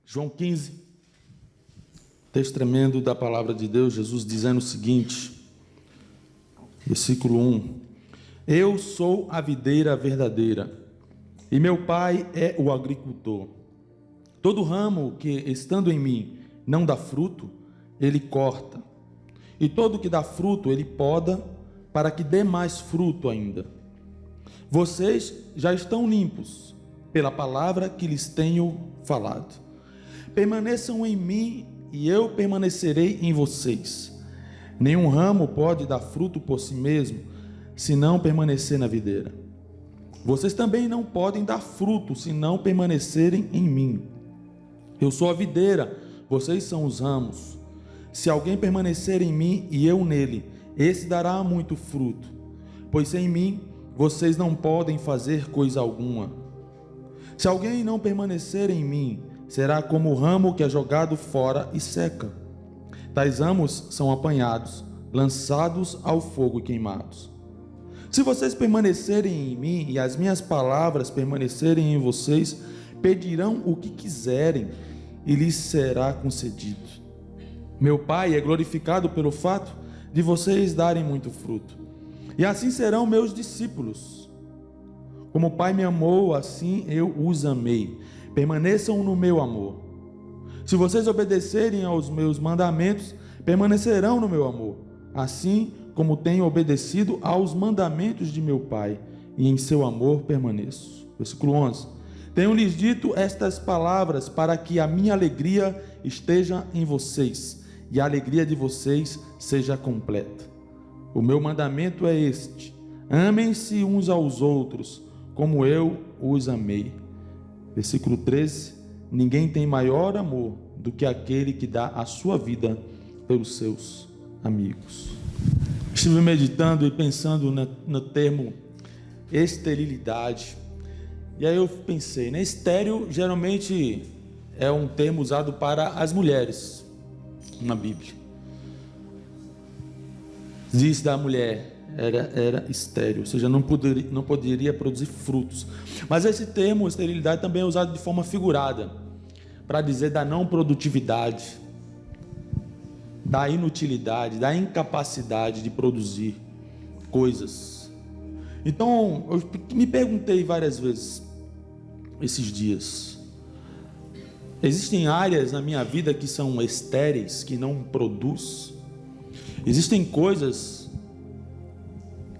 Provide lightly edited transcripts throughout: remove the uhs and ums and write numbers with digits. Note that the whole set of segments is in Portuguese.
João 15, texto tremendo da palavra de Deus, Jesus dizendo o seguinte, versículo 1: Eu sou a videira verdadeira, e meu Pai é o agricultor. Todo ramo que, estando em mim, não dá fruto, ele corta, e todo que dá fruto, ele poda, para que dê mais fruto ainda. Vocês já estão limpos, pela palavra que lhes tenho falado. Permaneçam em mim, e eu permanecerei em vocês. Nenhum ramo pode dar fruto por si mesmo, se não permanecer na videira. Vocês também não podem dar fruto, se não permanecerem em mim. Eu sou a videira, vocês são os ramos. Se alguém permanecer em mim e eu nele, esse dará muito fruto, pois sem mim vocês não podem fazer coisa alguma. Se alguém não permanecer em mim, será como o ramo que é jogado fora e seca. Tais ramos são apanhados, lançados ao fogo e queimados. Se vocês permanecerem em mim e as minhas palavras permanecerem em vocês, pedirão o que quiserem e lhes será concedido. Meu Pai é glorificado pelo fato de vocês darem muito fruto, e assim serão meus discípulos. Como o Pai me amou, assim eu os amei. Permaneçam no meu amor. Se vocês obedecerem aos meus mandamentos, permanecerão no meu amor, assim como tenho obedecido aos mandamentos de meu Pai, e em seu amor permaneço. Versículo 11. Tenho-lhes dito estas palavras para que a minha alegria esteja em vocês, e a alegria de vocês seja completa. O meu mandamento é este: amem-se uns aos outros, como eu os amei. Versículo 13: Ninguém tem maior amor do que aquele que dá a sua vida pelos seus amigos. Estive meditando e pensando no termo esterilidade. E aí eu pensei, né? Estéril geralmente é um termo usado para as mulheres na Bíblia. Diz da mulher, era estéril, ou seja, não poderia produzir frutos. Mas esse termo, esterilidade, também é usado de forma figurada, para dizer da não produtividade, da inutilidade, da incapacidade de produzir coisas. Então, eu me perguntei várias vezes esses dias: existem áreas na minha vida que são estéreis, que não produzem? Existem coisas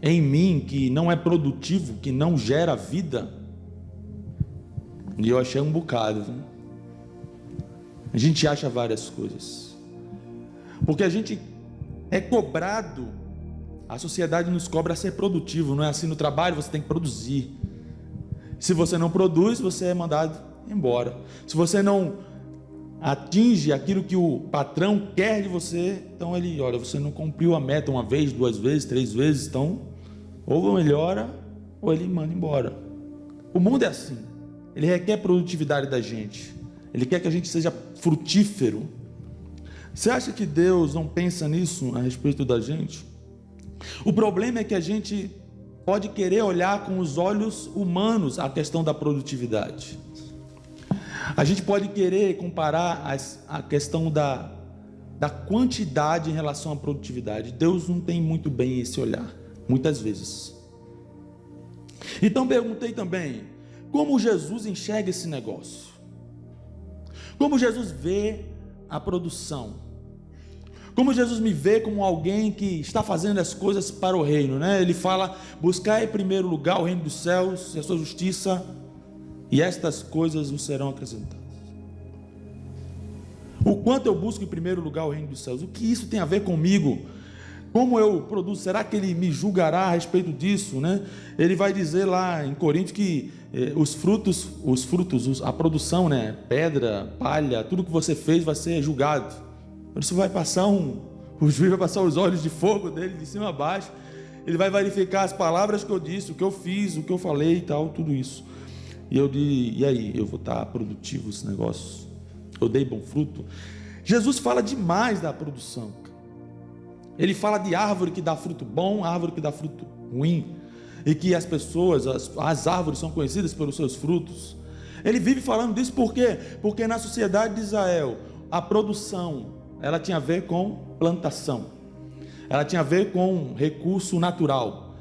em mim que não é produtivo, que não gera vida? E eu achei um bocado, viu? A gente acha várias coisas, porque a gente é cobrado, a sociedade nos cobra ser produtivo. Não é assim no trabalho? Você tem que produzir. Se você não produz, você é mandado embora. Se você não atinge aquilo que o patrão quer de você, então ele, olha, você não cumpriu a meta uma vez, duas vezes, três vezes, então ou melhora ou ele manda embora. O mundo é assim, ele requer produtividade da gente, ele quer que a gente seja frutífero. Você acha que Deus não pensa nisso a respeito da gente? O problema é que a gente pode querer olhar com os olhos humanos a questão da produtividade. A gente pode querer comparar a questão da quantidade em relação à produtividade. Deus não tem muito bem esse olhar, muitas vezes. Então perguntei também, como Jesus enxerga esse negócio? Como Jesus vê a produção? Como Jesus me vê como alguém que está fazendo as coisas para o reino, né? Ele fala: buscar em primeiro lugar o reino dos céus e a sua justiça, e estas coisas vos serão acrescentadas. O quanto eu busco em primeiro lugar o reino dos céus? O que isso tem a ver comigo? Como eu produzo? Será que ele me julgará a respeito disso, né? Ele vai dizer lá em Coríntios que os frutos, a produção, né? Pedra, palha, tudo que você fez vai ser julgado. Isso vai passar o juiz vai passar os olhos de fogo dele de cima a baixo. Ele vai verificar as palavras que eu disse, o que eu fiz, o que eu falei e tal, tudo isso. E eu disse: e aí, eu vou estar produtivo esse negócio? Eu dei bom fruto? Jesus fala demais da produção. Ele fala de árvore que dá fruto bom, árvore que dá fruto ruim, e que as pessoas, as árvores são conhecidas pelos seus frutos. Ele vive falando disso por quê? Porque na sociedade de Israel, a produção, ela tinha a ver com plantação. Ela tinha a ver com recurso natural.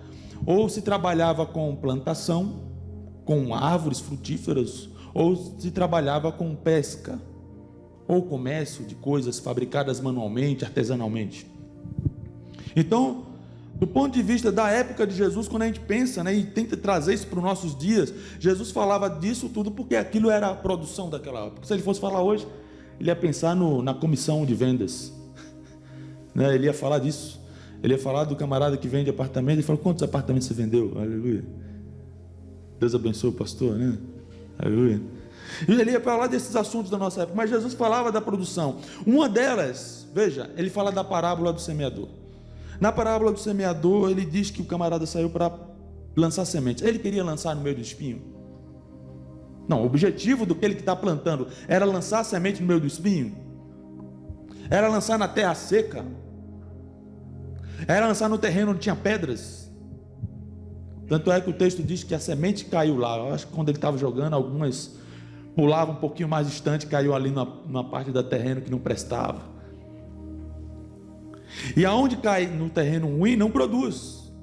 Ou se trabalhava com plantação, com árvores frutíferas, ou se trabalhava com pesca, ou comércio de coisas fabricadas manualmente, artesanalmente. Então, do ponto de vista da época de Jesus, quando a gente pensa, e tenta trazer isso para os nossos dias, Jesus falava disso tudo porque aquilo era a produção daquela época. Se ele fosse falar hoje, ele ia pensar na comissão de vendas, ele ia falar disso, ele ia falar do camarada que vende apartamento, ele falou, quantos apartamentos você vendeu? Aleluia, Deus abençoe o pastor, aleluia. E ele ia falar desses assuntos da nossa época, mas Jesus falava da produção. Uma delas, veja, ele fala da parábola do semeador. Na parábola do semeador, ele diz que o camarada saiu para lançar sementes. Ele queria lançar no meio do espinho? Não, o objetivo do que ele está plantando era lançar a semente no meio do espinho? Era lançar na terra seca? Era lançar no terreno onde tinha pedras? Tanto é que o texto diz que a semente caiu lá. Eu acho que quando ele estava jogando, algumas pulavam um pouquinho mais distante, caiu ali numa parte do terreno que não prestava. E aonde cai no terreno ruim não produz.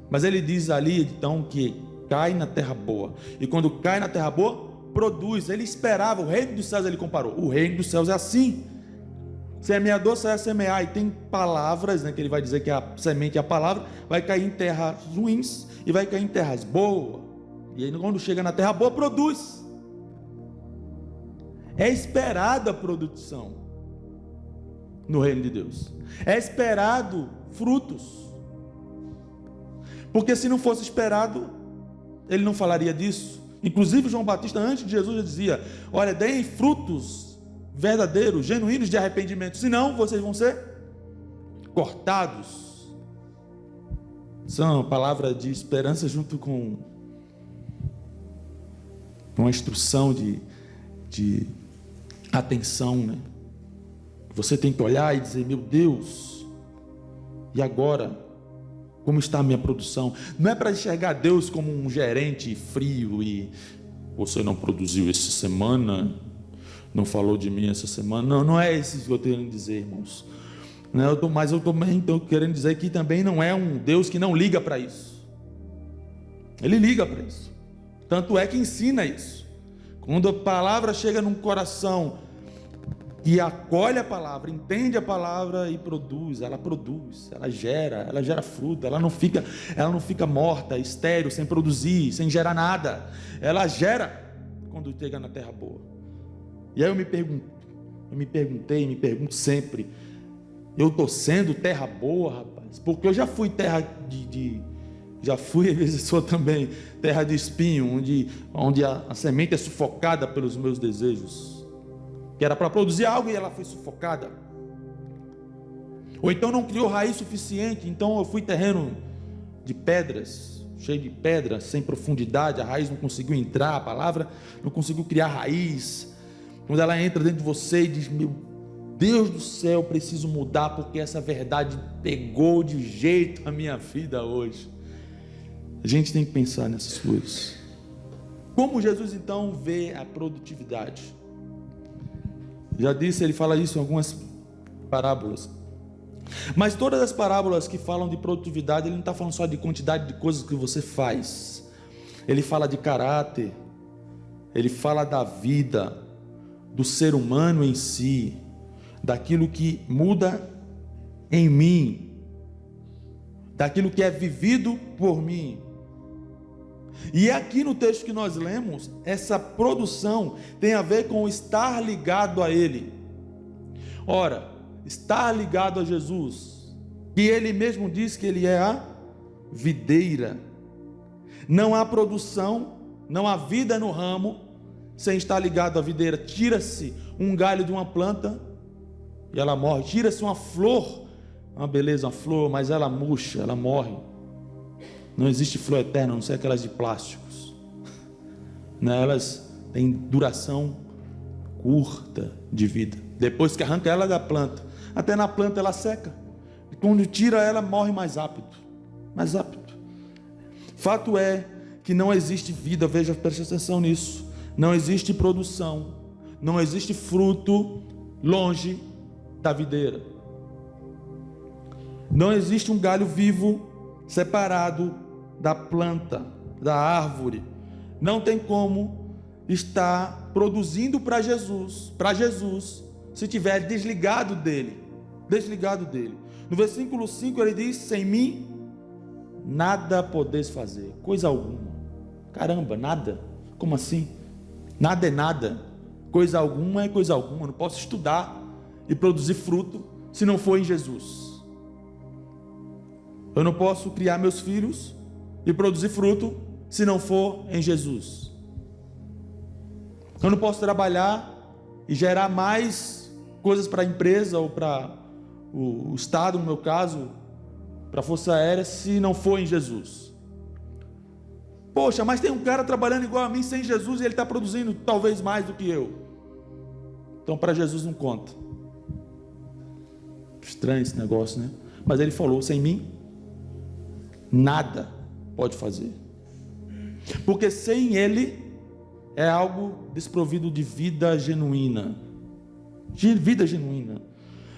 Mas ele diz ali então que cai na terra boa. E quando cai na terra boa, produz. Ele esperava, o reino dos céus ele comparou. O reino dos céus é assim. Semeador sai a semear e tem palavras, que ele vai dizer que a semente é a palavra, vai cair em terras ruins e vai cair em terras boas. E aí quando chega na terra boa, produz. É esperada a produção no reino de Deus. É esperado frutos. Porque se não fosse esperado, ele não falaria disso. Inclusive João Batista, antes de Jesus, já dizia: olha, deem frutos verdadeiros, genuínos de arrependimento, senão vocês vão ser cortados. São palavras de esperança junto com uma instrução de atenção, Você tem que olhar e dizer: meu Deus, e agora? Como está a minha produção? Não é para enxergar Deus como um gerente frio e você não produziu essa semana, não falou de mim essa semana. Não é isso que eu estou querendo dizer, irmãos. Mas eu também estou querendo dizer que também não é um Deus que não liga para isso. Ele liga para isso. Tanto é que ensina isso. Quando a palavra chega num coração e acolhe a palavra, entende a palavra e produz, ela gera fruto, ela não fica morta, estéril, sem produzir, sem gerar nada. Ela gera quando chega na terra boa. E aí eu me pergunto sempre: eu estou sendo terra boa, rapaz? Porque eu já fui terra já fui, às vezes sou também terra de espinho, onde a semente é sufocada pelos meus desejos, que era para produzir algo e ela foi sufocada. Ou então não criou raiz suficiente, então eu fui terreno de pedras, cheio de pedras, sem profundidade, a raiz não conseguiu entrar, a palavra não conseguiu criar raiz. Quando ela entra dentro de você e diz: meu Deus do céu, eu preciso mudar, porque essa verdade pegou de jeito a minha vida hoje. A gente tem que pensar nessas coisas. Como Jesus então vê a produtividade? Já disse, ele fala isso em algumas parábolas. Mas todas as parábolas que falam de produtividade, ele não está falando só de quantidade de coisas que você faz. Ele fala de caráter, ele fala da vida, do ser humano em si, daquilo que muda em mim, daquilo que é vivido por mim. E aqui no texto que nós lemos, essa produção tem a ver com estar ligado a Ele. Ora, estar ligado a Jesus, e Ele mesmo diz que Ele é a videira. Não há produção, não há vida no ramo sem estar ligado à videira. Tira-se um galho de uma planta e ela morre. Tira-se uma flor, uma beleza, uma flor, mas ela murcha, ela morre. Não existe flor eterna, a não ser aquelas de plásticos. Elas têm duração curta de vida. Depois que arranca ela da planta, até na planta ela seca. E quando tira ela, morre mais rápido. Mais rápido. Fato é que não existe vida, veja, preste atenção nisso. não existe produção, não existe fruto longe da videira. Não existe um galho vivo separado da planta, da árvore. Não tem como estar produzindo para Jesus, se estiver desligado dele. No versículo 5 ele diz: sem mim nada podeis fazer, coisa alguma. Caramba, nada? Como assim? Nada é nada, coisa alguma é coisa alguma. Eu não posso estudar e produzir fruto se não for em Jesus. Eu não posso criar meus filhos e produzir fruto se não for em Jesus. Eu não posso trabalhar e gerar mais coisas para a empresa ou para o Estado, no meu caso, para a Força Aérea, se não for em Jesus. Poxa, mas tem um cara trabalhando igual a mim sem Jesus e ele está produzindo talvez mais do que eu. Então para Jesus não conta. Estranho esse negócio, né? Mas ele falou: sem mim nada pode fazer, porque sem ele é algo desprovido de vida genuína.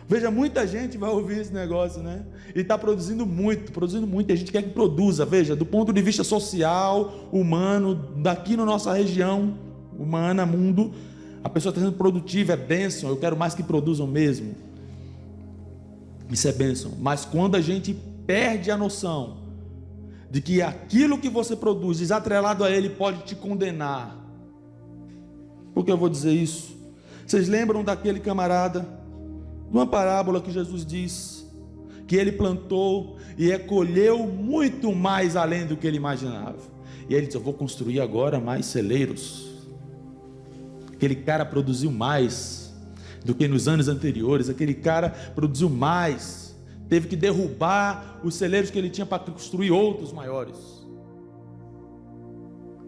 Veja, muita gente vai ouvir esse negócio, né? E está produzindo muito, e a gente quer que produza. Veja, do ponto de vista social, humano, daqui na nossa região humana, mundo, a pessoa está sendo produtiva, é bênção. Eu quero mais que produzam mesmo. Isso é bênção. Mas quando a gente perde a noção de que aquilo que você produz, desatrelado a ele, pode te condenar. Por que eu vou dizer isso? Vocês lembram daquele camarada, de uma parábola que Jesus diz, que ele plantou e recolheu muito mais além do que ele imaginava. E ele diz: eu vou construir agora mais celeiros. Aquele cara produziu mais do que nos anos anteriores. Aquele cara produziu mais, teve que derrubar os celeiros que ele tinha para construir outros maiores.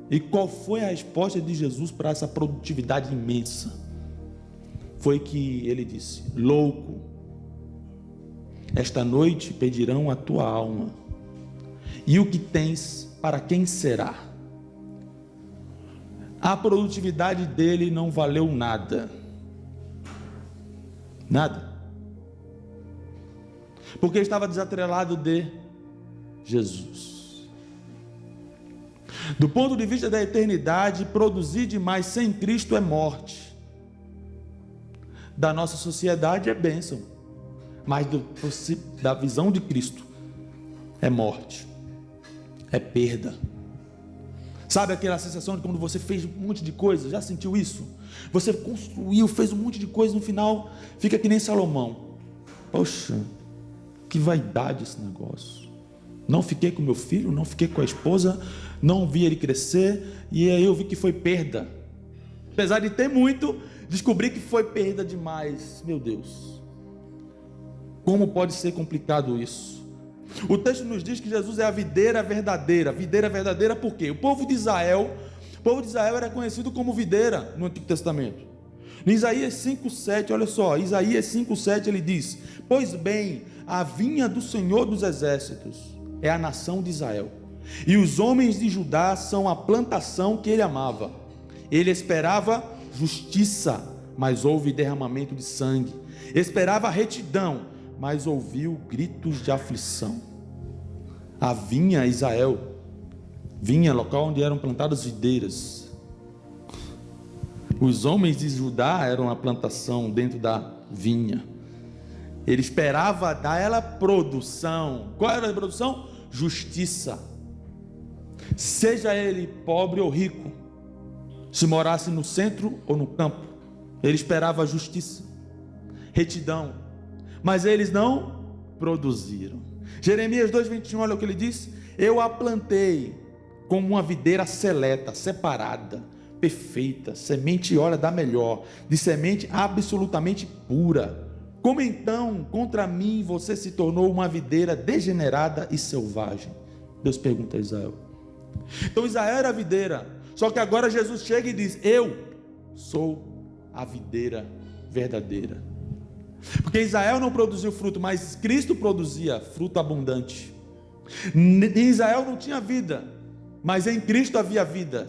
E qual foi a resposta de Jesus para essa produtividade imensa? Foi que ele disse: louco, esta noite pedirão a tua alma, e o que tens para quem será? A produtividade dele não valeu nada, porque estava desatrelado de Jesus. Do ponto de vista da eternidade, produzir demais sem Cristo é morte. Da nossa sociedade é bênção, mas da visão de Cristo é morte, é perda. Sabe aquela sensação de quando você fez um monte de coisa? Já sentiu isso? Você construiu, fez um monte de coisa, no final fica que nem Salomão. Poxa, que vaidade esse negócio. Não fiquei com meu filho, não fiquei com a esposa, não vi ele crescer, e aí eu vi que foi perda. Apesar de ter muito, descobri que foi perda demais. Meu Deus, como pode ser complicado isso? O texto nos diz que Jesus é a videira verdadeira. Videira verdadeira por quê? O povo de Israel era conhecido como videira no Antigo Testamento. Em Isaías 5,7, olha só, Isaías 5,7 ele diz: pois bem, a vinha do Senhor dos Exércitos é a nação de Israel, e os homens de Judá são a plantação que ele amava. Ele esperava justiça, mas houve derramamento de sangue. Esperava retidão, mas ouviu gritos de aflição. A vinha, Israel, vinha, local onde eram plantadas videiras. Os homens de Judá eram a plantação dentro da vinha. Ele esperava dar ela produção. Qual era a produção? Justiça. Seja ele pobre ou rico, se morasse no centro ou no campo, ele esperava justiça, retidão, mas eles não produziram. Jeremias 2,21, olha o que ele diz: eu a plantei como uma videira seleta, separada, perfeita, semente, olha, da melhor, de semente absolutamente pura. Como então contra mim você se tornou uma videira degenerada e selvagem? Deus pergunta a Israel. Então Israel era a videira, só que agora Jesus chega e diz: eu sou a videira verdadeira. Porque Israel não produziu fruto, mas Cristo produzia fruto abundante. Em Israel não tinha vida, mas em Cristo havia vida.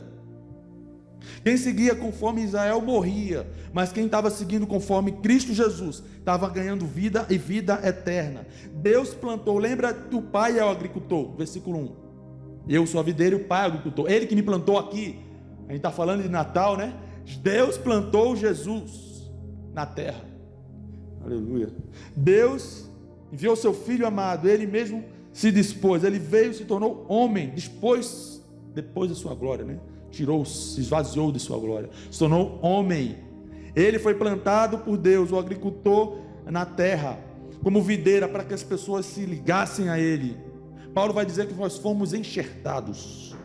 Quem seguia conforme Israel morria, mas quem estava seguindo conforme Cristo Jesus estava ganhando vida e vida eterna. Deus plantou, lembra que o pai é o agricultor, versículo 1. Eu sou a videira e o pai é o agricultor, ele que me plantou aqui. A gente está falando de Natal, né? Deus plantou Jesus na terra, aleluia. Deus enviou seu Filho amado, ele mesmo se dispôs, ele veio, se tornou homem, depois da sua glória, né? Se esvaziou de sua glória, se tornou homem. Ele foi plantado por Deus, o agricultor na terra, como videira, para que as pessoas se ligassem a ele. Paulo vai dizer que nós fomos enxertados.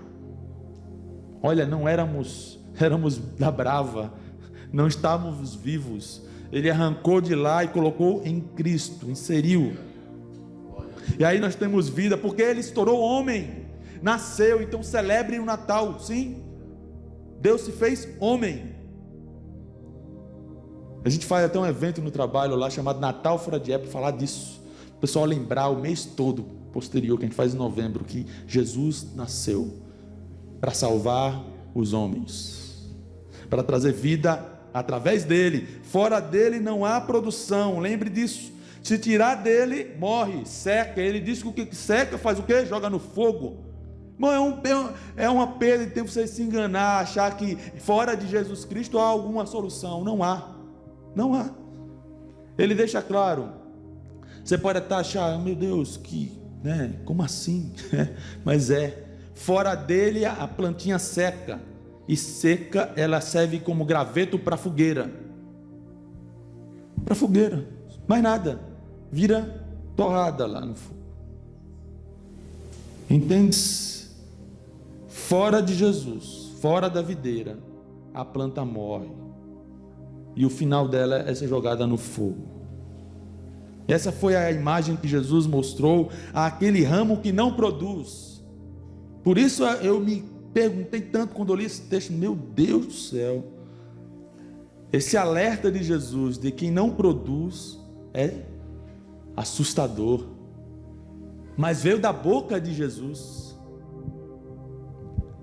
Olha, não éramos da brava, não estávamos vivos. Ele arrancou de lá e colocou em Cristo, inseriu. E aí nós temos vida, porque ele se tornou homem, nasceu. Então celebrem o Natal, sim. Deus se fez homem. A gente faz até um evento no trabalho lá chamado Natal Fora de Época, falar disso. O pessoal lembrar o mês todo posterior, que a gente faz em novembro, que Jesus nasceu para salvar os homens, para trazer vida através dele. Fora dele não há produção, lembre disso. Se tirar dele, morre, seca. Ele diz que o que seca faz o quê? Joga no fogo. Não, é uma perda de tempo você se enganar, achar que fora de Jesus Cristo há alguma solução. Não há. Não há. Ele deixa claro. Você pode até achar, meu Deus, como assim? Mas fora dele a plantinha seca. E seca ela serve como graveto para fogueira. Para fogueira. Mais nada. Vira torrada lá no fogo. Entende? Fora de Jesus, fora da videira, a planta morre. E o final dela é ser jogada no fogo. Essa foi a imagem que Jesus mostrou àquele ramo que não produz. Por isso eu me perguntei tanto quando eu li esse texto, meu Deus do céu. Esse alerta de Jesus de quem não produz é assustador. Mas veio da boca de Jesus.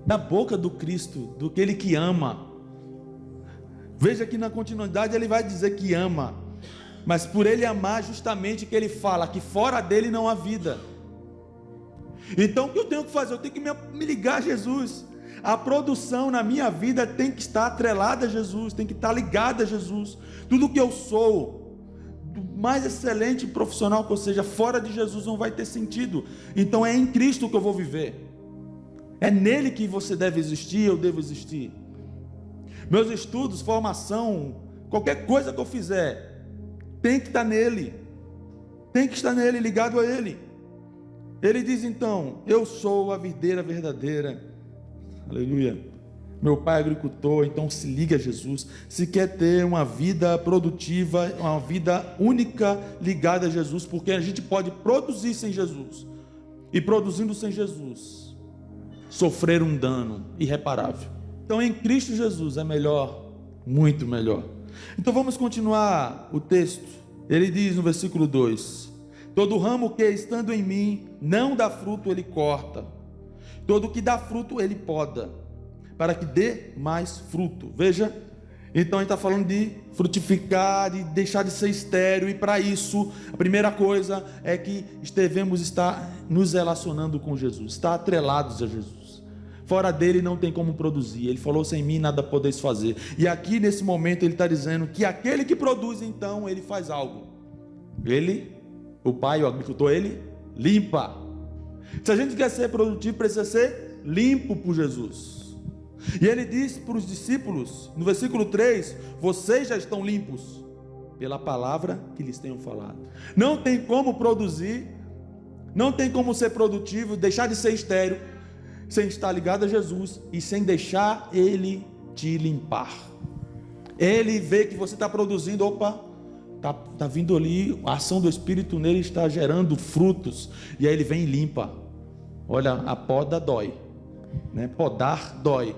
Da boca do Cristo, do aquele que ama. Veja que na continuidade ele vai dizer que ama, mas por ele amar justamente que ele fala que fora dele não há vida. Então o que eu tenho que fazer? Eu tenho que me ligar a Jesus. A produção na minha vida tem que estar atrelada a Jesus, tem que estar ligada a Jesus. Tudo que eu sou, do mais excelente profissional que eu seja, fora de Jesus não vai ter sentido. Então é em Cristo que eu vou viver. É nele que você deve existir, eu devo existir. Meus estudos, formação, qualquer coisa que eu fizer, tem que estar nele. Tem que estar nele, ligado a ele. Ele diz então, eu sou a videira verdadeira. Aleluia. Meu pai é agricultor, então se liga a Jesus. Se quer ter uma vida produtiva, uma vida única ligada a Jesus, porque a gente pode produzir sem Jesus. E produzindo sem Jesus, sofrer um dano irreparável. Então em Cristo Jesus é melhor, muito melhor. Então vamos continuar o texto. Ele diz no versículo 2: todo ramo que estando em mim não dá fruto, ele corta. Todo que dá fruto, ele poda, para que dê mais fruto. Veja, então ele está falando de frutificar, de deixar de ser estéril. E para isso, a primeira coisa é que devemos estar nos relacionando com Jesus, estar atrelados a Jesus. Fora dele não tem como produzir. Ele falou, sem mim nada podeis fazer. E aqui nesse momento ele está dizendo que aquele que produz, então ele faz algo. Ele, o pai, o agricultor, ele limpa. Se a gente quer ser produtivo, precisa ser limpo por Jesus. E ele disse para os discípulos, no versículo 3, vocês já estão limpos pela palavra que lhes tenho falado. Não tem como produzir, não tem como ser produtivo, deixar de ser estéril, sem estar ligado a Jesus e sem deixar ele te limpar. Ele vê que você está produzindo, opa, está vindo ali, a ação do Espírito nele está gerando frutos, e aí ele vem e limpa. Olha, a poda dói, né? Podar dói,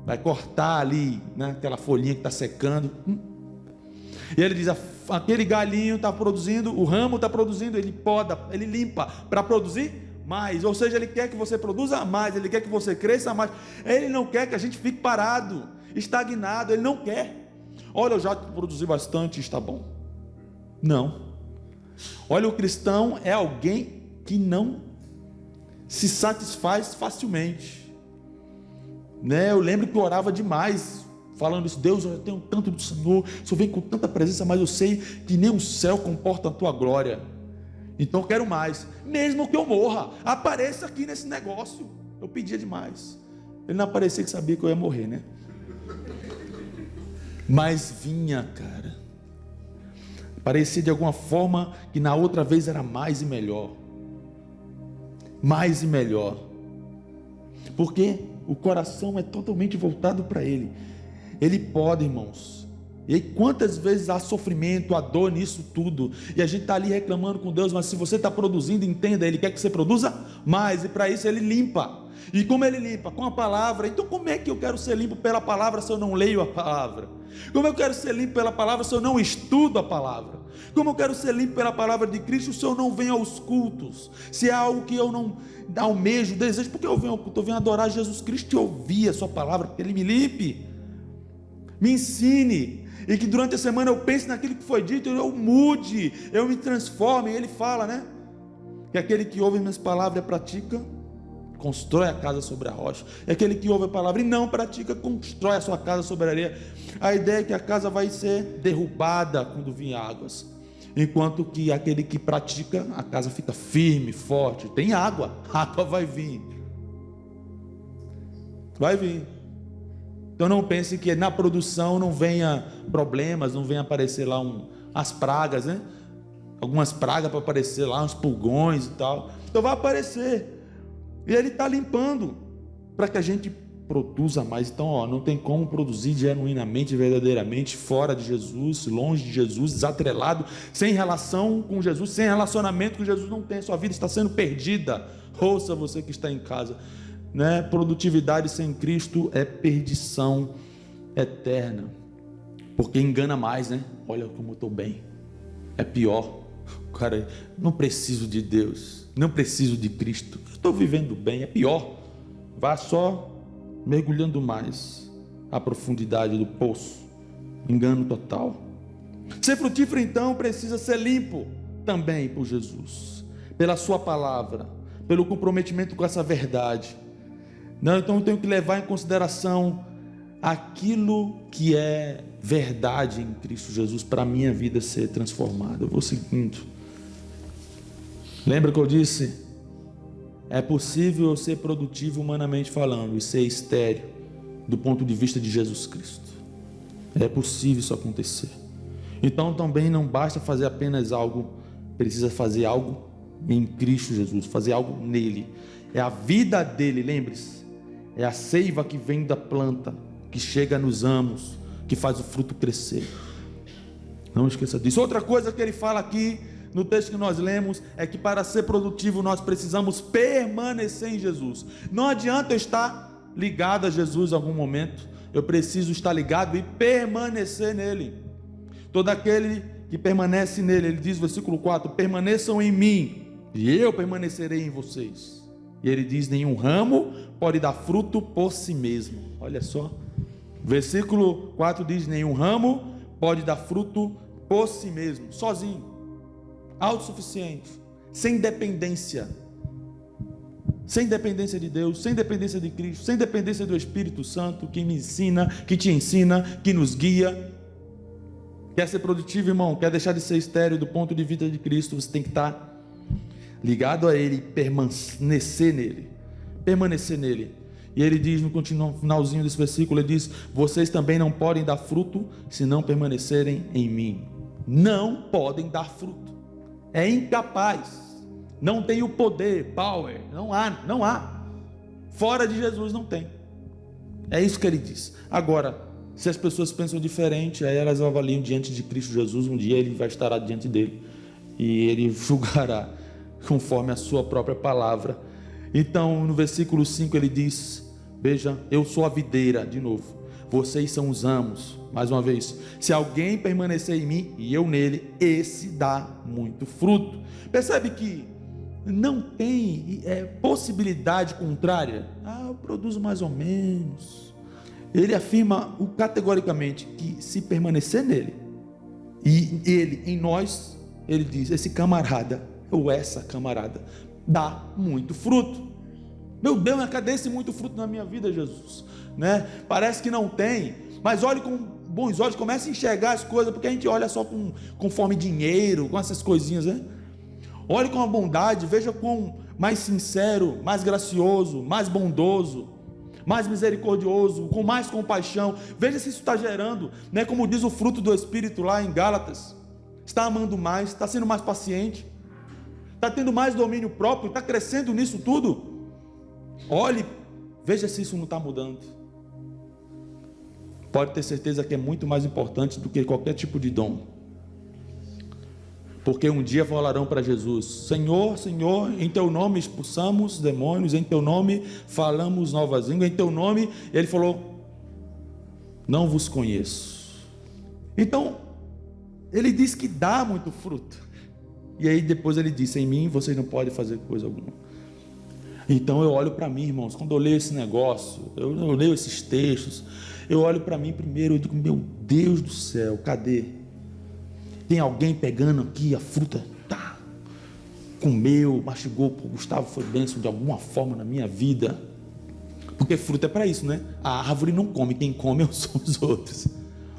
vai cortar ali, né? Aquela folhinha que está secando, e ele diz, aquele galinho está produzindo, o ramo está produzindo, ele poda, ele limpa, para produzir mais, ou seja, ele quer que você produza mais, ele quer que você cresça mais, ele não quer que a gente fique parado, estagnado, ele não quer. Olha, eu já produzi bastante, está bom. Não. Olha, o cristão é alguém que não se satisfaz facilmente, né? Eu lembro que eu orava demais, falando isso: Deus, eu tenho tanto do Senhor, o Senhor vem com tanta presença, mas eu sei que nem o céu comporta a tua glória, então eu quero mais, mesmo que eu morra, apareça aqui nesse negócio. Eu pedia demais, ele não aparecia, que sabia que eu ia morrer, né? Mas vinha, cara, parecia de alguma forma que na outra vez era mais e melhor, mais e melhor, porque o coração é totalmente voltado para Ele. Ele pode, irmãos. E aí, quantas vezes há sofrimento, há dor nisso tudo, e a gente está ali reclamando com Deus, mas se você está produzindo, entenda, Ele quer que você produza mais, e para isso Ele limpa. E como Ele limpa? Com a palavra. Então como é que eu quero ser limpo pela palavra se eu não leio a palavra? Como eu quero ser limpo pela palavra se eu não estudo a palavra? Como eu quero ser limpo pela palavra de Cristo se eu não venho aos cultos? Se é algo que eu não almejo, desejo, porque eu venho ao culto? Eu venho adorar Jesus Cristo e ouvir a sua palavra, porque Ele me limpe, me ensine, e que durante a semana eu pense naquilo que foi dito, eu mude, eu me transforme. Ele fala, né, que aquele que ouve minhas palavras e pratica, constrói a casa sobre a rocha. E aquele que ouve a palavra e não pratica, constrói a sua casa sobre a areia. A ideia é que a casa vai ser derrubada quando vir águas, enquanto que aquele que pratica, a casa fica firme, forte. Tem água, a água vai vir, vai vir. Então não pense que na produção não venha problemas, não venha aparecer lá as pragas, né? Algumas pragas para aparecer lá, uns pulgões e tal. Então vai aparecer. E Ele está limpando para que a gente produza mais. Então, não tem como produzir genuinamente, verdadeiramente, fora de Jesus, longe de Jesus, desatrelado, sem relação com Jesus, sem relacionamento com Jesus. Não tem, a sua vida está sendo perdida. Ouça, você que está em casa, né? Produtividade sem Cristo é perdição eterna, porque engana mais, né? Olha como eu estou bem, é pior. Cara, não preciso de Deus, não preciso de Cristo, estou vivendo bem, é pior. Vá só mergulhando mais a profundidade do poço, engano total. Ser frutífero então precisa ser limpo também por Jesus, pela sua palavra, pelo comprometimento com essa verdade. Não, então eu tenho que levar em consideração aquilo que é verdade em Cristo Jesus para a minha vida ser transformada. Eu vou seguindo. Lembra que eu disse? É possível eu ser produtivo humanamente falando e ser estéril do ponto de vista de Jesus Cristo. É possível isso acontecer. Então também não basta fazer apenas algo, precisa fazer algo em Cristo Jesus, fazer algo nele. É a vida dele, lembre-se. É a seiva que vem da planta, que chega nos ramos, que faz o fruto crescer. Não esqueça disso. Outra coisa que ele fala aqui no texto que nós lemos é que para ser produtivo nós precisamos permanecer em Jesus. Não adianta eu estar ligado a Jesus em algum momento, eu preciso estar ligado e permanecer nele. Todo aquele que permanece nele, ele diz no versículo 4, permaneçam em mim e eu permanecerei em vocês. E ele diz, nenhum ramo pode dar fruto por si mesmo. Olha só, versículo 4 diz, nenhum ramo pode dar fruto por si mesmo, sozinho, autossuficiente, sem dependência de Deus, sem dependência de Cristo, sem dependência do Espírito Santo, que me ensina, que te ensina, que nos guia. Quer ser produtivo, irmão? Quer deixar de ser estéril do ponto de vista de Cristo? Você tem que estar ligado a Ele, permanecer nele. E ele diz no finalzinho desse versículo, ele diz, vocês também não podem dar fruto se não permanecerem em mim. Não podem dar fruto, é incapaz, não tem o poder, power, não há, fora de Jesus não tem. É isso que ele diz. Agora, se as pessoas pensam diferente, aí elas avaliam diante de Cristo Jesus, um dia ele vai estar diante dele, e ele julgará conforme a sua própria palavra. Então no versículo 5 ele diz, veja, eu sou a videira, de novo, vocês são os ramos. Mais uma vez, se alguém permanecer em mim e eu nele, esse dá muito fruto. Percebe que não tem possibilidade contrária. Eu produzo mais ou menos, Ele afirma categoricamente que se permanecer nele, e ele em nós, ele diz, esse camarada, ou essa camarada, dá muito fruto. Meu Deus, mas cadê esse muito fruto na minha vida, Jesus? Né? Parece que não tem, mas olhe com bons olhos, comece a enxergar as coisas, porque a gente olha só conforme dinheiro, com essas coisinhas, né? Olhe com a bondade, veja com mais sincero, mais gracioso, mais bondoso, mais misericordioso, com mais compaixão. Veja se isso está gerando, né? Como diz o fruto do Espírito lá em Gálatas, está amando mais, está sendo mais paciente, está tendo mais domínio próprio, está crescendo nisso tudo. Olhe, veja se isso não está mudando. Pode ter certeza que é muito mais importante do que qualquer tipo de dom. Porque um dia falarão para Jesus: Senhor, Senhor, em teu nome expulsamos demônios, em teu nome falamos novas línguas, em teu nome. Ele falou: não vos conheço. Então, ele diz que dá muito fruto. E aí depois ele disse: em mim vocês não podem fazer coisa alguma. Então eu olho para mim, irmãos, quando eu leio esse negócio, eu leio esses textos, eu olho para mim primeiro e digo: meu Deus do céu, cadê? Tem alguém pegando aqui a fruta, tá, comeu, mastigou, pô, Gustavo foi bênção de alguma forma na minha vida. Porque fruta é para isso, né? A árvore não come, quem come são os outros.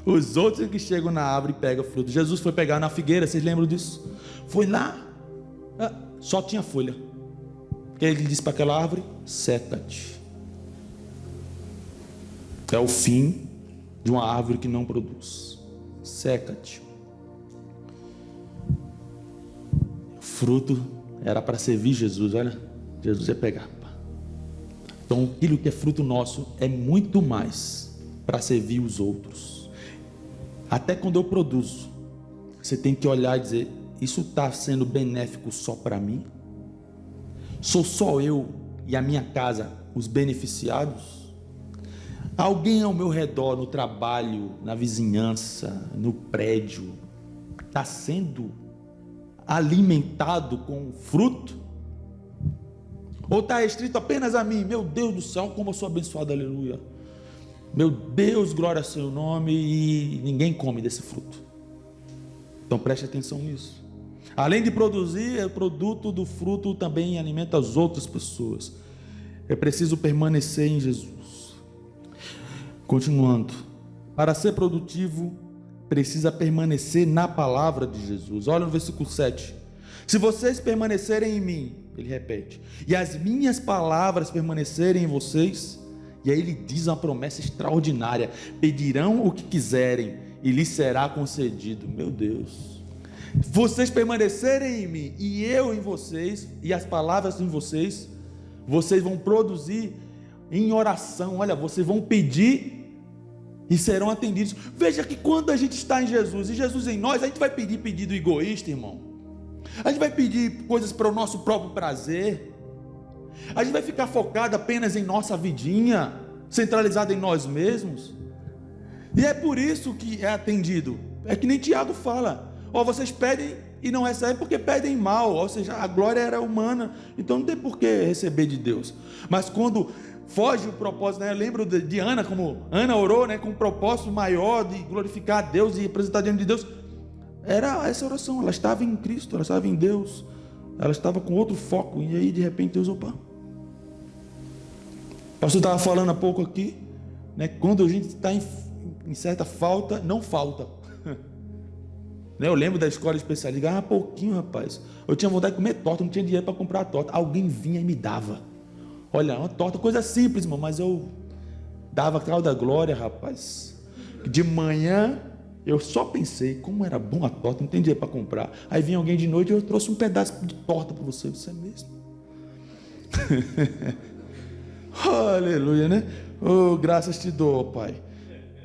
Os outros que chegam na árvore e pegam fruto. Jesus foi pegar na figueira, vocês lembram disso? Foi lá, só tinha folha. Porque ele disse para aquela árvore: seca-te. É o fim de uma árvore que não produz. Seca-te. Fruto era para servir Jesus, olha, Jesus ia pegar. Então aquilo que é fruto nosso é muito mais para servir os outros. Até quando eu produzo, você tem que olhar e dizer: isso está sendo benéfico só para mim? Sou só eu e a minha casa os beneficiados? Alguém ao meu redor, no trabalho, na vizinhança, no prédio, está sendo alimentado com fruto? Ou está restrito apenas a mim? Meu Deus do céu, como eu sou abençoado, aleluia. Meu Deus, glória ao seu nome, e ninguém come desse fruto. Então preste atenção nisso. Além de produzir, o produto do fruto também alimenta as outras pessoas. É preciso permanecer em Jesus. Continuando, para ser produtivo, precisa permanecer na palavra de Jesus. Olha no versículo 7. Se vocês permanecerem em mim, ele repete, e as minhas palavras permanecerem em vocês, e aí ele diz uma promessa extraordinária: pedirão o que quiserem e lhes será concedido. Meu Deus, vocês permanecerem em mim e eu em vocês, e as palavras em vocês, vocês vão produzir em oração. Olha, vocês vão pedir e serão atendidos. Veja que quando a gente está em Jesus e Jesus em nós, a gente vai pedir pedido egoísta, irmão. A gente vai pedir coisas para o nosso próprio prazer. A gente vai ficar focado apenas em nossa vidinha, centralizado em nós mesmos. E é por isso que é atendido. É que nem Tiago fala: vocês pedem e não recebem porque pedem mal. Ou seja, a glória era humana, então não tem por que receber de Deus. Mas quando foge o propósito, né? Eu lembro de Ana, como Ana orou, né, com um propósito maior de glorificar a Deus e representar diante de Deus. Era essa oração, ela estava em Cristo, ela estava em Deus, ela estava com outro foco. E aí de repente Deus, opa, o pastor estava falando há pouco aqui, né, quando a gente está em certa falta, não falta. Eu lembro da escola especial, eu ganhava pouquinho, rapaz, eu tinha vontade de comer torta, não tinha dinheiro para comprar a torta, alguém vinha e me dava. Olha, uma torta, coisa simples, irmão, mas eu dava caldo da glória, rapaz. De manhã eu só pensei como era bom a torta, não tem dinheiro para comprar. Aí vinha alguém de noite e eu trouxe um pedaço de torta para você. Você é mesmo? Aleluia, né? Oh, graças te dou, Pai.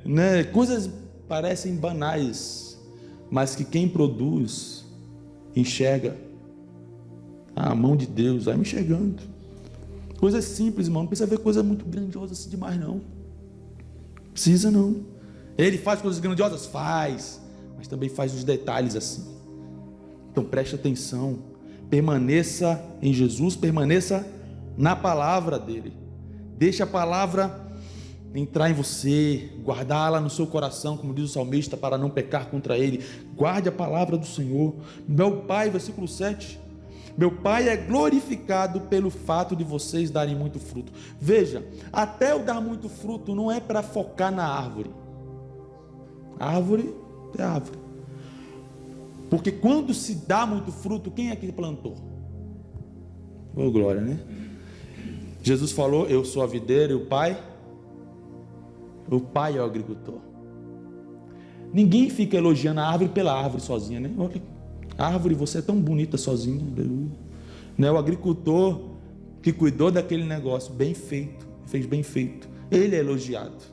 Né? Coisas parecem banais, mas que quem produz enxerga a mão de Deus, vai me enxergando. Coisas simples, irmão, não precisa ver coisa muito grandiosa assim demais, não. Precisa não. Ele faz coisas grandiosas? Faz, mas também faz os detalhes assim. Então preste atenção, permaneça em Jesus, permaneça na palavra dele. Deixe a palavra entrar em você, guardá-la no seu coração, como diz o salmista, para não pecar contra ele. Guarde a palavra do Senhor. Meu Pai, versículo 7, meu Pai é glorificado pelo fato de vocês darem muito fruto. Veja, até eu dar muito fruto não é para focar na árvore. A árvore é árvore. Porque quando se dá muito fruto, quem é que plantou? Oh, glória, né? Jesus falou, eu sou a videira e o Pai é o agricultor. Ninguém fica elogiando a árvore pela árvore sozinha, né? Olha, árvore, você é tão bonita sozinha, aleluia. Não é o agricultor que cuidou daquele negócio, bem feito, fez bem feito. Ele é elogiado.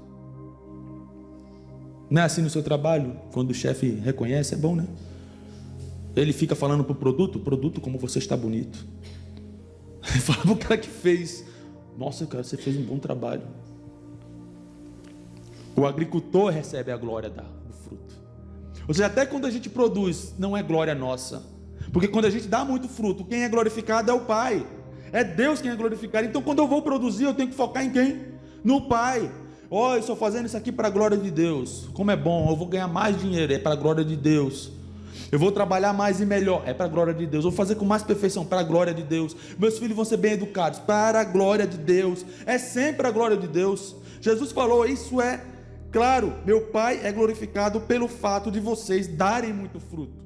Não é assim no seu trabalho? Quando o chefe reconhece, é bom, né? Ele fica falando para o produto, como você está bonito. Ele fala para o cara que fez, nossa, cara, você fez um bom trabalho. O agricultor recebe a glória do fruto. Ou seja, até quando a gente produz, não é glória nossa. Porque quando a gente dá muito fruto, quem é glorificado é o Pai. É Deus quem é glorificado. Então quando eu vou produzir, eu tenho que focar em quem? No Pai. Eu estou fazendo isso aqui para a glória de Deus. Como é bom, eu vou ganhar mais dinheiro, é para a glória de Deus. Eu vou trabalhar mais e melhor, é para a glória de Deus. Eu vou fazer com mais perfeição, para a glória de Deus. Meus filhos vão ser bem educados, para a glória de Deus. É sempre a glória de Deus. Jesus falou, isso é claro, meu Pai é glorificado pelo fato de vocês darem muito fruto.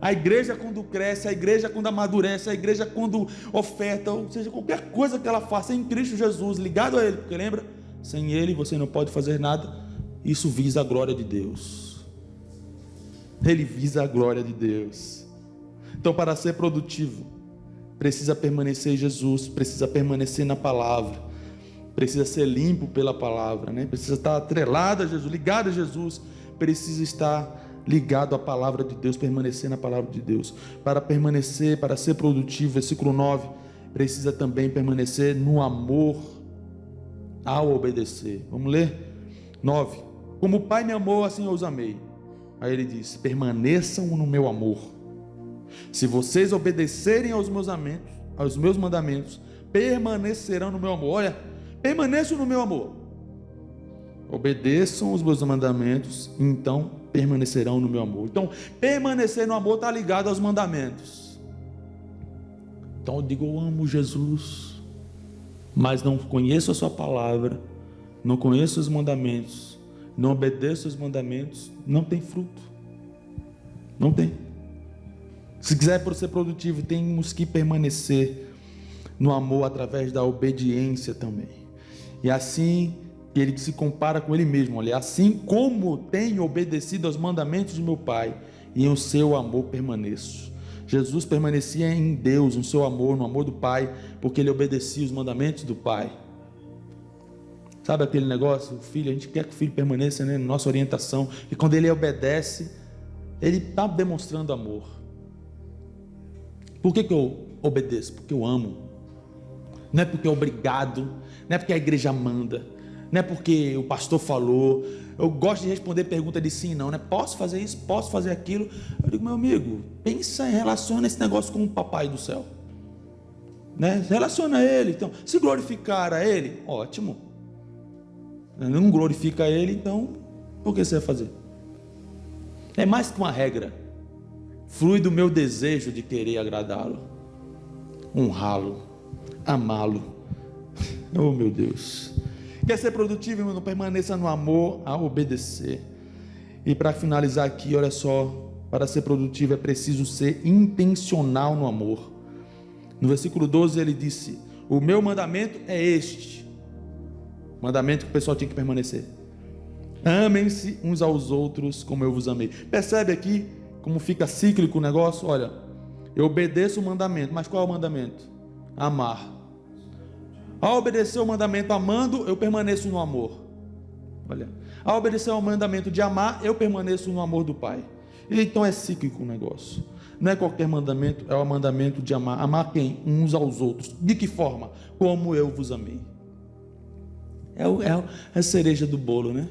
A igreja quando cresce, a igreja quando amadurece, a igreja quando oferta, ou seja, qualquer coisa que ela faça em Cristo Jesus, ligado a Ele, porque lembra, sem Ele você não pode fazer nada, isso visa a glória de Deus. Ele visa a glória de Deus. Então, para ser produtivo, precisa permanecer em Jesus, precisa permanecer na palavra, precisa ser limpo pela palavra, né? Precisa estar atrelado a Jesus, ligado a Jesus, precisa estar ligado à palavra de Deus, permanecer na palavra de Deus. Para permanecer, para ser produtivo, versículo 9, precisa também permanecer no amor ao obedecer. Vamos ler? 9. Como o Pai me amou, assim eu os amei. Aí ele diz, permaneçam no meu amor. Se vocês obedecerem aos meus mandamentos, permanecerão no meu amor. Olha, permaneçam no meu amor. Obedeçam os meus mandamentos, então permanecerão no meu amor. Então, permanecer no amor está ligado aos mandamentos. Então eu digo, eu amo Jesus, mas não conheço a sua palavra, não conheço os mandamentos, não obedeço os mandamentos, não tem fruto. Não tem. Se quiser ser produtivo, temos que permanecer no amor através da obediência também. E assim ele se compara com ele mesmo, olha, assim como tenho obedecido aos mandamentos de meu Pai, e em o seu amor permaneço. Jesus permanecia em Deus, no seu amor, no amor do Pai, porque ele obedecia os mandamentos do Pai. Sabe aquele negócio, o filho, a gente quer que o filho permaneça, né, na nossa orientação, e quando ele obedece, ele está demonstrando amor. Por que eu obedeço? Porque eu amo. Não é porque é obrigado, não é porque a igreja manda, não é porque o pastor falou. Eu gosto de responder pergunta de sim e não, né? Posso fazer isso? Posso fazer aquilo? Eu digo, meu amigo, pensa, relaciona esse negócio com o papai do céu, né? Relaciona ele, então, se glorificar a ele, ótimo. Não glorifica ele, então, por que você vai fazer? É mais que uma regra, flui do meu desejo de querer agradá-lo, honrá-lo, amá-lo. Oh meu Deus. Quer ser produtivo, irmão? Permaneça no amor a obedecer. E para finalizar aqui, olha só, para ser produtivo é preciso ser intencional no amor. No versículo 12 ele disse, o meu mandamento é este, mandamento que o pessoal tinha que permanecer: amem-se uns aos outros como eu vos amei. Percebe aqui como fica cíclico o negócio? Olha, eu obedeço o mandamento, mas qual é o mandamento? Amar. Ao obedecer o mandamento amando, eu permaneço no amor. Olha, ao obedecer ao mandamento de amar, eu permaneço no amor do Pai. Então é cíclico o negócio. Não é qualquer mandamento, é o mandamento de amar. Amar quem? Uns aos outros. De que forma? Como eu vos amei. É a cereja do bolo, né?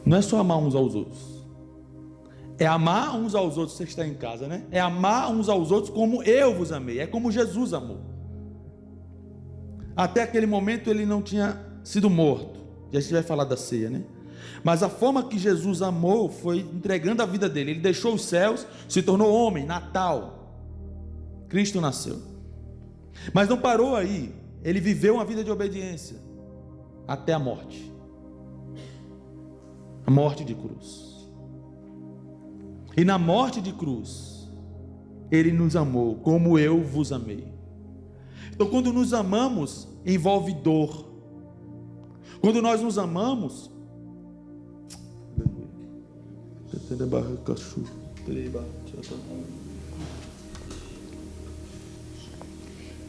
Não é só amar uns aos outros. É amar uns aos outros, você está em casa, né? É amar uns aos outros como eu vos amei. É como Jesus amou. Até aquele momento ele não tinha sido morto. E a gente vai falar da ceia, né? Mas a forma que Jesus amou foi entregando a vida dele. Ele deixou os céus, se tornou homem, Natal. Cristo nasceu. Mas não parou aí. Ele viveu uma vida de obediência até a morte. A morte de cruz. E na morte de cruz, ele nos amou como eu vos amei. Então, quando nos amamos, envolve dor. Quando nós nos amamos,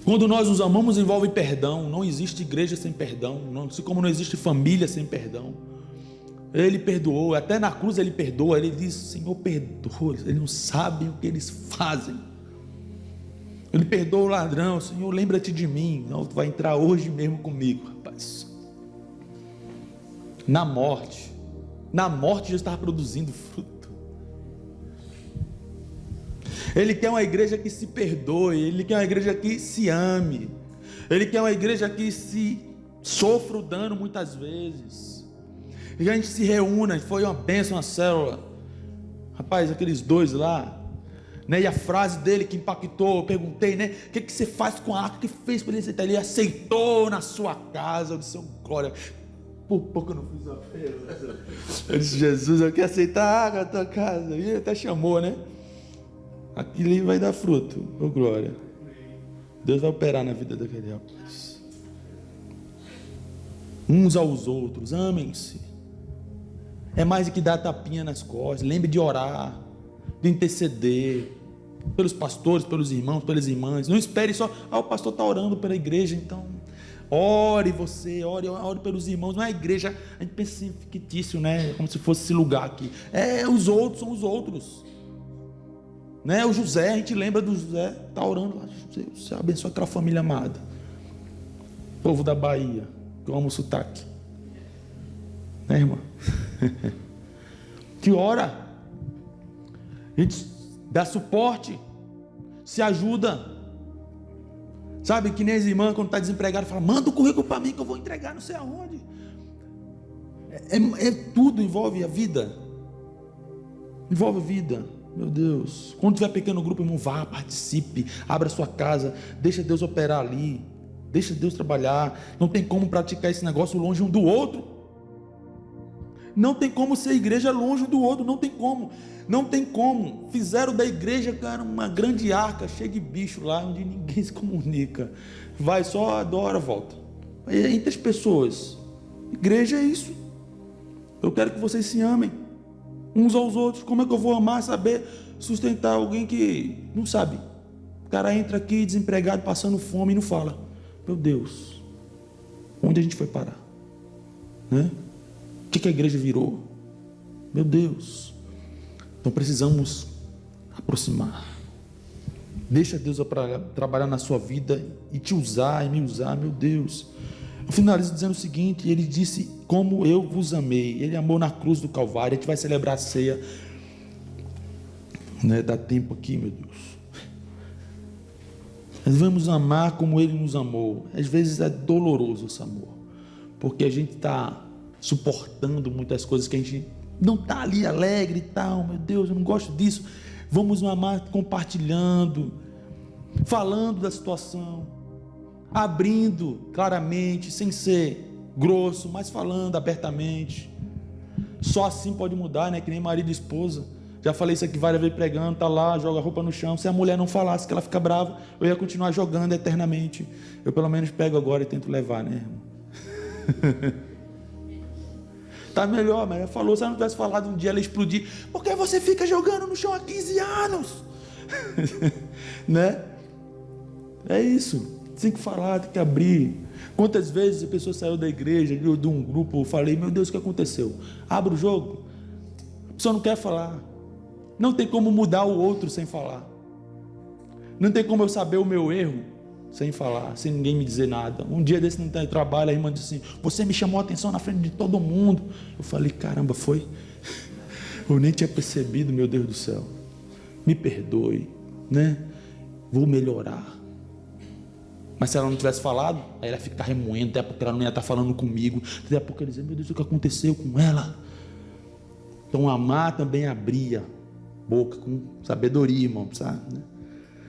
quando nós nos amamos, envolve perdão. Não existe igreja sem perdão, assim como não existe família sem perdão. Ele perdoou, até na cruz ele perdoa. Ele diz: Senhor, perdoa, eles não sabem o que eles fazem. Ele perdoa o ladrão: Senhor, lembra-te de mim. Não, tu vai entrar hoje mesmo comigo, rapaz. Na morte já estava produzindo fruto. Ele quer uma igreja que se perdoe, ele quer uma igreja que se ame, ele quer uma igreja que se sofra o dano muitas vezes. E a gente se reúna, foi uma bênção na célula. Rapaz, aqueles dois lá, né? E a frase dele que impactou, eu perguntei, né? O que você faz com a arca? O que fez para ele aceitar? Ele aceitou na sua casa. Eu disse: glória. Por pouco eu não fiz uma feira. Eu disse: Jesus, eu quero aceitar a arca na tua casa. E ele até chamou, né? Aquilo vai dar fruto. Oh, glória. Deus vai operar na vida daquele rapaz. Uns aos outros, amem-se. É mais do que dar tapinha nas costas. Lembre de orar, de interceder pelos pastores, pelos irmãos, pelas irmãs. Não espere só: o pastor está orando pela igreja, então ore você, ore pelos irmãos. Não é a igreja, a gente pensa assim, fictício, né? Como se fosse esse lugar aqui. Os outros são os outros, né? O José, a gente lembra do José, está orando lá: José, abençoa aquela família amada. Povo da Bahia, que eu amo o sotaque, né, irmã? Que ora, a gente dá suporte, se ajuda. Sabe, que nem as irmãs, quando está desempregado, fala: manda o currículo para mim que eu vou entregar não sei aonde. Tudo envolve a vida. Envolve a vida, meu Deus. Quando tiver pequeno grupo, irmão, vá, participe, abra sua casa, deixa Deus operar ali, deixa Deus trabalhar. Não tem como praticar esse negócio longe um do outro. Não tem como ser igreja longe um do outro, não tem como. Não tem como. Fizeram da igreja, cara, uma grande arca, cheia de bicho lá, onde ninguém se comunica. Vai só, adora, volta. Entre as pessoas. Igreja é isso. Eu quero que vocês se amem uns aos outros. Como é que eu vou amar, saber sustentar alguém que não sabe? O cara entra aqui desempregado, passando fome e não fala. Meu Deus, onde a gente foi parar? Né? O que a igreja virou? Meu Deus. Então precisamos aproximar. Deixa Deus trabalhar na sua vida e te usar e me usar. Meu Deus. Eu finalizo dizendo o seguinte: ele disse: como eu vos amei. Ele amou na cruz do Calvário. A gente vai celebrar a ceia, né? Dá tempo aqui, meu Deus. Nós vamos amar como ele nos amou. Às vezes é doloroso esse amor, porque a gente está suportando muitas coisas que a gente não está ali alegre e tal. Meu Deus, eu não gosto disso. Vamos amar compartilhando, falando da situação, abrindo claramente, sem ser grosso, mas falando abertamente. Só assim pode mudar, né? Que nem marido e esposa. Já falei isso aqui várias vezes pregando, tá lá, joga a roupa no chão. Se a mulher não falasse que ela fica brava, eu ia continuar jogando eternamente. Eu pelo menos pego agora e tento levar, né, irmão? Tá melhor, mas ela falou: se ela não tivesse falado, um dia ela explodir. Por que você fica jogando no chão há 15 anos? Né? É isso. Tem que falar, tem que abrir. Quantas vezes a pessoa saiu da igreja, de um grupo, eu falei: meu Deus, o que aconteceu? Abre o jogo. A pessoa não quer falar. Não tem como mudar o outro sem falar. Não tem como eu saber o meu erro sem falar, sem ninguém me dizer nada. Um dia desse não tem trabalho, a irmã disse assim: você me chamou a atenção na frente de todo mundo. Eu falei: caramba, foi? Eu nem tinha percebido, meu Deus do céu. Me perdoe, né? Vou melhorar. Mas se ela não tivesse falado, aí ela ia ficar remoendo, até porque ela não ia estar falando comigo, até porque ela ia dizer, meu Deus, o que aconteceu com ela? Então amar também abria boca com sabedoria, irmão, sabe?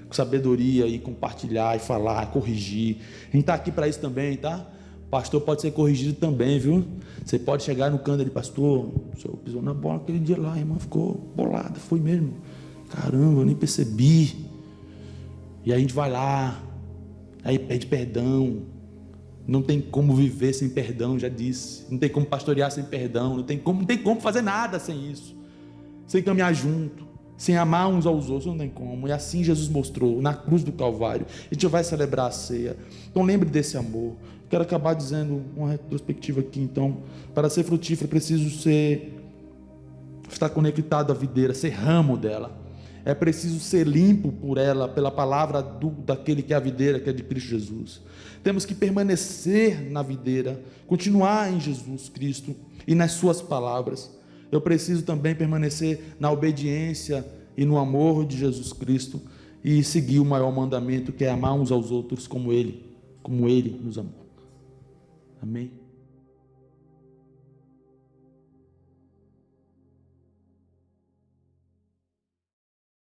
Com sabedoria e compartilhar e falar, corrigir. A gente está aqui para isso também, tá? O pastor pode ser corrigido também, viu? Você pode chegar no canto ali, pastor, o senhor pisou na bola aquele dia lá, a irmã ficou bolada, foi mesmo. Caramba, eu nem percebi. E aí a gente vai lá, aí pede perdão. Não tem como viver sem perdão, já disse. Não tem como pastorear sem perdão, não tem como fazer nada sem isso. Sem caminhar junto, sem amar uns aos outros, não tem como. E assim Jesus mostrou na cruz do Calvário. A gente vai celebrar a ceia. Então lembre desse amor. Quero acabar dizendo uma retrospectiva aqui, então. Para ser frutífero, é preciso estar conectado à videira, ser ramo dela. É preciso ser limpo por ela, pela palavra daquele que é a videira, que é de Cristo Jesus. Temos que permanecer na videira, continuar em Jesus Cristo e nas suas palavras. Eu preciso também permanecer na obediência e no amor de Jesus Cristo e seguir o maior mandamento, que é amar uns aos outros como Ele nos amou. Amém?